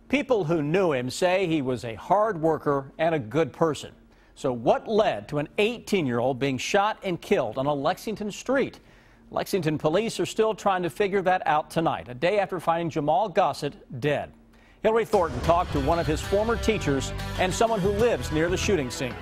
People who knew him say he was a hard worker and a good person. So what led to an 18-year-old being shot and killed on a Lexington street? Lexington police are still trying to figure that out tonight, a day after finding Jamal Gossett dead. Hillary Thornton talked to one of his former teachers and someone who lives near the shooting scene.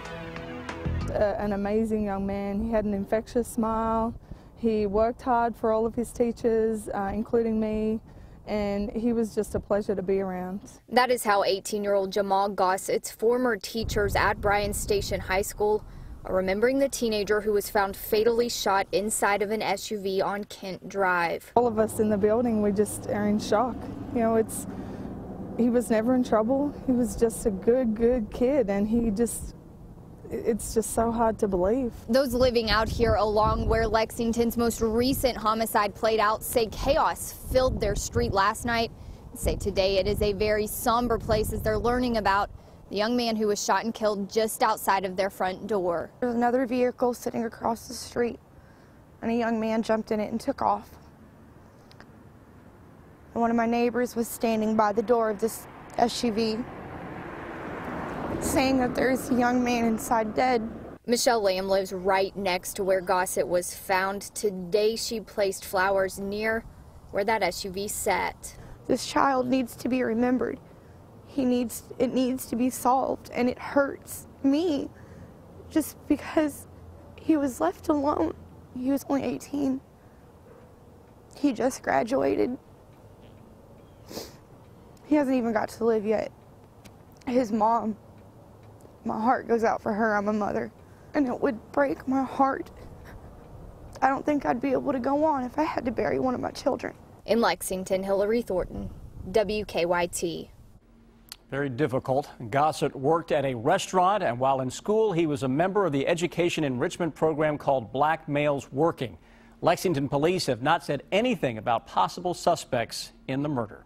An amazing young man. He had an infectious smile. He worked hard for all of his teachers, including me, and he was just a pleasure to be around. That is how 18-year-old Jamal Gossett's former teachers at Bryan Station High School are remembering the teenager who was found fatally shot inside of an SUV on Kent Drive. All of us in the building, we just are in shock. You know, he was never in trouble. He was just a good kid, and it's just so hard to believe. Those living out here along where Lexington's most recent homicide played out say chaos filled their street last night. Say today it is a very somber place as they're learning about the young man who was shot and killed just outside of their front door. There was another vehicle sitting across the street, and a young man jumped in it and took off. And one of my neighbors was standing by the door of this SUV, saying that there's a young man inside dead. Michelle Lamb lives right next to where Gossett was found. Today she placed flowers near where that SUV sat. This child needs to be remembered. It needs to be solved, and it hurts me just because he was left alone. He was only 18. He just graduated. He hasn't even got to live yet. His mom, my heart goes out for her. I'm a mother, and it would break my heart. I don't think I'd be able to go on if I had to bury one of my children. In Lexington, Hillary Thornton, WKYT. Very difficult. Gossett worked at a restaurant, and while in school, he was a member of the education enrichment program called Black Males Working. Lexington police have not said anything about possible suspects in the murder.